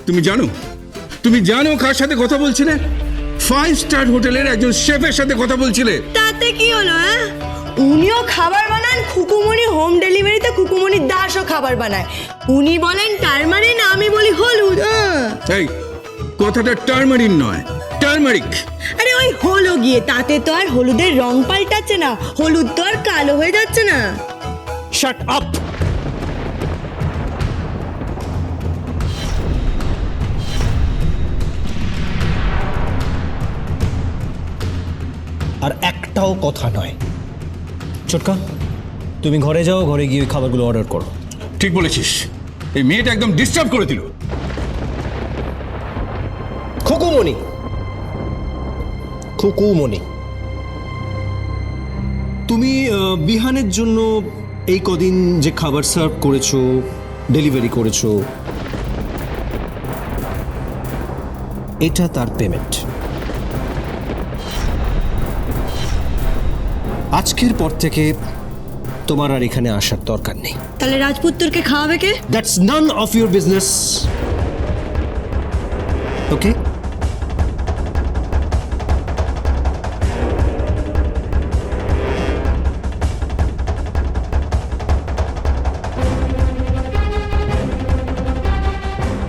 তুমি জানো কার সাথে কথা বলছিলে? 5 স্টার হোটেলের একজন শেফের সাথে কথা বলছিলে। তাতে কি হলো? উনিও খাবার বানান, খুকুমনি হোম ডেলিভারিতে খুকুমনি দাসও খাবার বানায়। উনি বলেন টারমারিন, আমি বলি হলুদ। এই কথাটা টারমারিন নয়, টারমারিক। আরে ওই হলো গিয়ে, তাতে তো আর হলুদের রং পাল্টাচ্ছে না, হলুদ তো আর কালো হয়ে যাচ্ছে না। Shut up. আর একটাও কথা নয়। ছোটকা, তুমি ঘরে যাও, ঘরে গিয়ে ওই খাবারগুলো অর্ডার করো। ঠিক বলেছিস, এই মেয়েটা একদম ডিস্টার্ব করে দিল। খুকুমনি, খুকুমনি, তুমি বিহানের জন্য এই কদিন যে খাবার সার্ভ করেছো, ডেলিভারি করেছো, এটা তার পেমেন্ট। আজকের পর থেকে তোমার আর এখানে আসার দরকার নেই। তাহলে রাজপুত্তরকে খাওয়াবে কে? That's none of your business. Okay?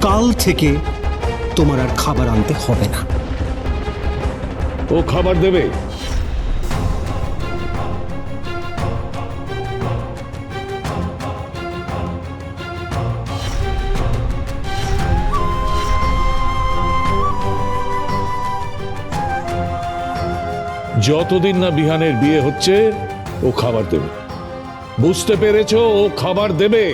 কাল থেকে তোমার আর খাবার আনতে হবে না। ও খাবার দেবে? যতদিন না বিহানের বিয়ে হচ্ছে ও খাবার দেবে। বুঝতে পেরেছো? ও খাবার দেবে।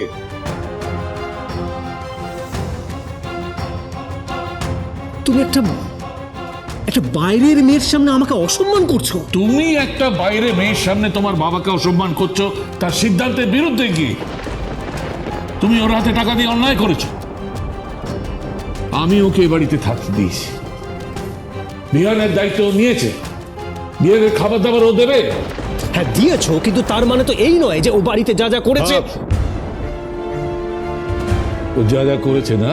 তুমি একটা বাইরের মেয়ের সামনে আমাকে অসম্মান করছো। তুমি একটা বাইরে মেয়ের সামনে তোমার বাবাকে অসম্মান করছো তার সিদ্ধান্তের বিরুদ্ধে গিয়ে। তুমি ওর হাতে টাকা দিয়ে অন্যায় করেছো। আমি ওকে এ বাড়িতে থাকতে দিয়েছি, বিহানের দায়িত্ব ও নিয়েছে। বিহানের খাবার দাবার ও দেবে। হ্যাঁ দিয়েছো, কিন্তু তার মানে তো এই নয় যে ও বাড়িতে যা যা করেছে। ও যা যা করেছে না,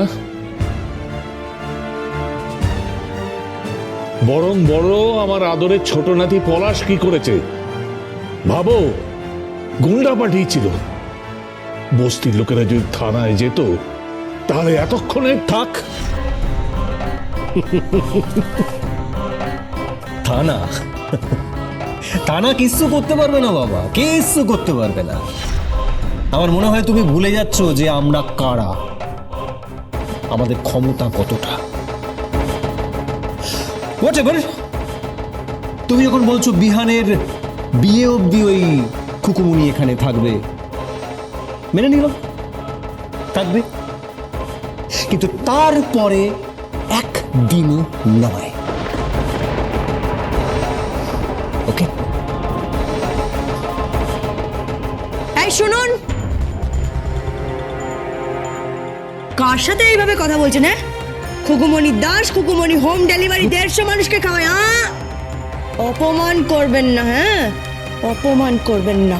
বরং বড় আমার আদরের ছোট নাতি পলাশ কি করেছে ভাবো। গুন্ডা পাঠিয়েছিল। বস্তির লোকেরা যদি থানায় যেত তাহলে এতক্ষণে থাক। থানা থানা কিচ্ছু করতে পারবে না বাবা, কিচ্ছু করতে পারবে না। আমার মনে হয় তুমি ভুলে যাচ্ছ যে আমরা কারা, আমাদের ক্ষমতা কতটা। হোয়াটএভার, তুমি যখন বলছো বিহানের বিয়ে অবধি ওই খুকুমনি এখানে থাকবে, মেনে নিলাম, থাকবে, কিন্তু তারপরে একদিনও নয়। ওকে? এই শুনুন, কার সাথে এইভাবে কথা বলছেন? খুকুমনি দাস, খুকুমনি হোম ডেলিভারি 150 মানুষকে খাওয়ায়। অপমান করবেন না, হ্যাঁ অপমান করবেন না।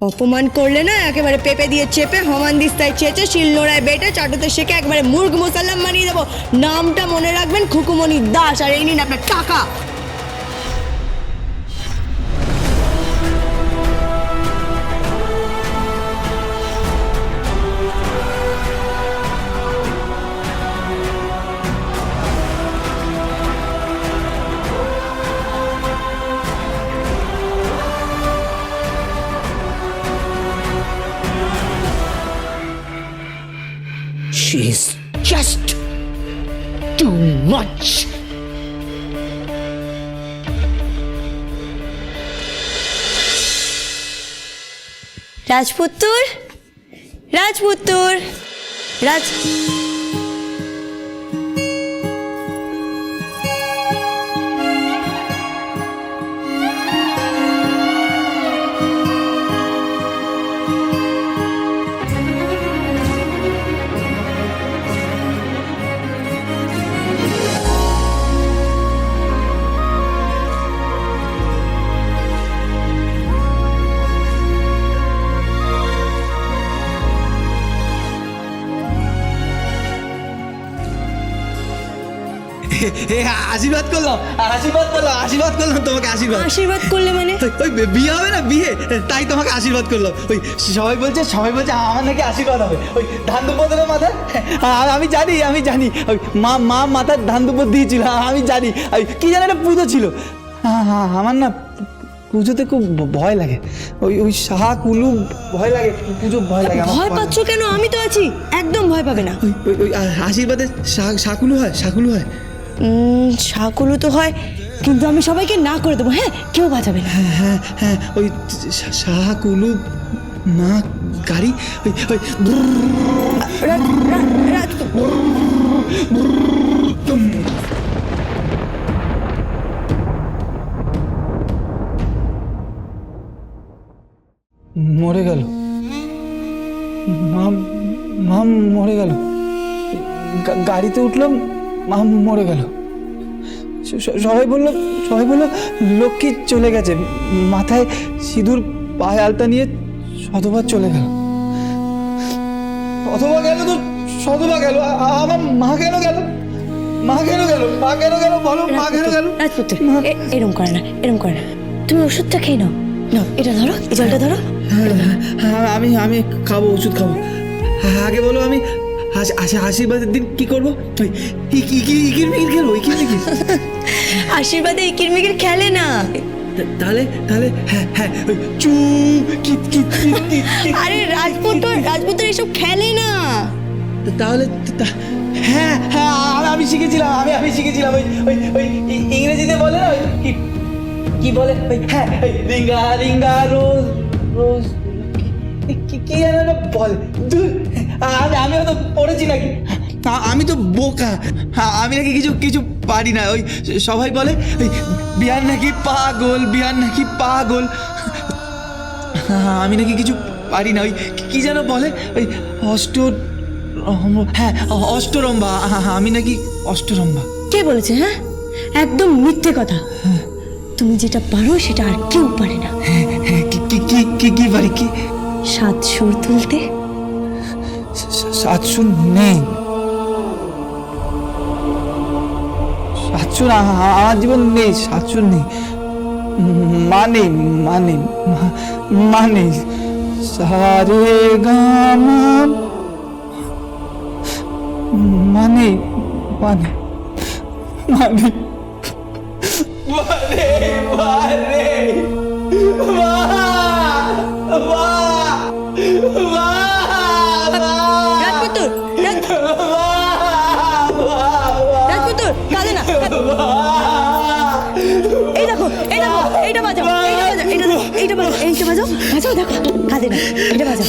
অপমান করলে না একেবারে পেঁপে দিয়ে চেপে, হমান দিস্তায় চেঁচে, শিলনোড়ায় বেটে, চাটুতে শেখে একবারে মুর্গ মুসাল্লাম বানিয়ে দেবো। নামটা মনে রাখবেন, খুকুমনি দাস। আর এই নিন আপনার টাকা। She is just too much. রাজপুত্তর, রাজপুত্তর, রাজ এ, আশীর্বাদ করলাম তোমাকে আশীর্বাদ। আশীর্বাদ করলে মানে? ওই বিয়ে হবে না, বিয়ে, তাই তোমাকে আশীর্বাদ করলাম। ওই সবাই বলছে আমার নাকি আশীর্বাদ হবে ওই ধান দুপোতের মাথায়। আমি জানি ওই মা মাথায় ধান দুপোত দিয়েছিল, আমি জানি। ওই কি জানি একটা পুজো ছিল। আমার না পুজোতে খুব ভয় লাগে, ওই শাহা কুলু ভয় লাগে, পুজো ভয় লাগে আমার। ভয় পাচ্ছ কেন? আমি তো আছি, একদম ভয় পাবে না। ওই আশীর্বাদে শাকুলু হয়। শাকুলু তো হয়, কিন্তু আমি সবাইকে না করে দেবো। হ্যাঁ, কেউ বাঁচাবে না। হ্যাঁ ওই শাকুলু মা গাড়ি ওই মরে গেল, মা মরে গেল। গাড়িতে উঠলাম, মা মরে গেল। সবাই বললো লক্ষ্মী চলে গেছে, মাথায় সিঁদুর, পায়ে আলতা নিয়ে সধবা চলে গেল। অথবা গেল তো সধবা গেল, আমার মা কেন গেল বলো, মা কেন গেল? রাজপুত্র, এরম করে না। তুমি ওষুধটা খেয়ে নাও। এটা ধরো, এই জলটা ধরো। আমি খাবো, ওষুধ খাবো। আগে বলো, আমি আশীর্বাদের দিন কি করবো? ইকির খেলবো। আশীর্বাদে ইকির মিকির খেলে না। তাহলে হ্যাঁ ওই চু আরে রাজপুত্র এসব খেলে না। তাহলে হ্যাঁ আমি শিখেছিলাম। ওই ইংরেজিতে বলে না, কি বলে, হ্যাঁ রিঙ্গা রিঙ্গা রোজ রোজ, কি যেন বলে। আমি হয়তো পড়েছি নাকি, আমি তো বোকা, আমি নাকি কিছু পারি না। ওই সবাই বলে ওই বিহান নাকি পাগল, আমি নাকি কিছু পারি না। ওই কি যেন বলে, ওই অষ্টরম্ভা, আমি নাকি অষ্টরম্ভা। কে বলেছে? হ্যাঁ, একদম মিথ্যে কথা। তুমি যেটা পারো সেটা আর কেউ পারে না। কি পারি? কি? 7 সুর তুলতে। 7 সুর নেই, 7 সুর আমার জীবন নেই, 7 সুর নেই। মানে সারে গামা মানে রাজপুত্র, কাঁদে না। এই দেখো, এইটা বাজাও, দেখো, কাঁদে না। এটা বাজাও।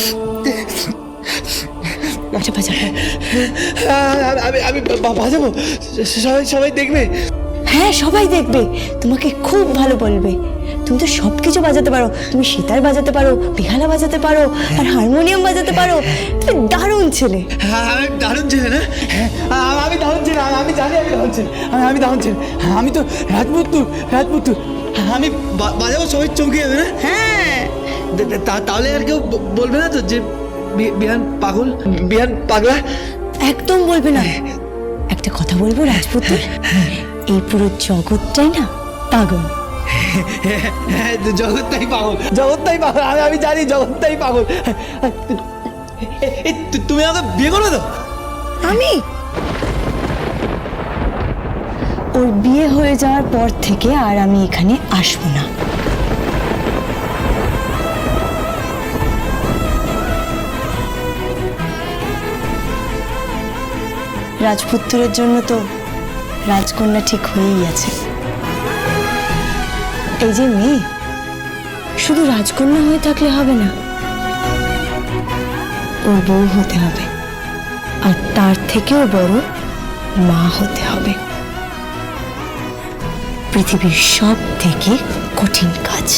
আমি বাজাবো, সবাই দেখবে। হ্যাঁ, সবাই দেখবে, তোমাকে খুব ভালো বলবে। তুমি তো সবকিছু বাজাতে পারো। তুমি সিতার বাজাতে পারো, বেহালা বাজাতে পারো, আর হারমোনিয়াম বাজাতে পারো। তুমি দারুণ ছেলে। আমি দারুণ ছেলে না? আমি দারুণ ছেলে, আমি জানি আমি দারুণ ছেলে। আমি তো রাজপুত্র। আমি বাজাবো, সবাই চমকে যাবে না? হ্যাঁ, তাহলে আর কেউ বলবে না তো যে বিহান পাগলা? একদম বলবে না। একটা কথা বলবো রাজপুত্র, এই পুরো জগৎটাই না পাগল। হ্যাঁ, জগৎটাই পাগল। আমি জানি জগৎটাই পাগল। তুমি আমাকে বিয়ে করবে তো? আমি? ওর বিয়ে হয়ে যাওয়ার পর থেকে আর আমি এখানে আসবো না। রাজপুত্রের জন্য তো রাজকন্যা ঠিক হয়েই আছে। এই যে মেয়ে, শুধু রাজকন্যা হয়ে থাকলে হবে না, ওর বউ হতে হবে, আর তার থেকেও বড় মা হতে হবে। পৃথিবীর সব থেকে কঠিন কাজ।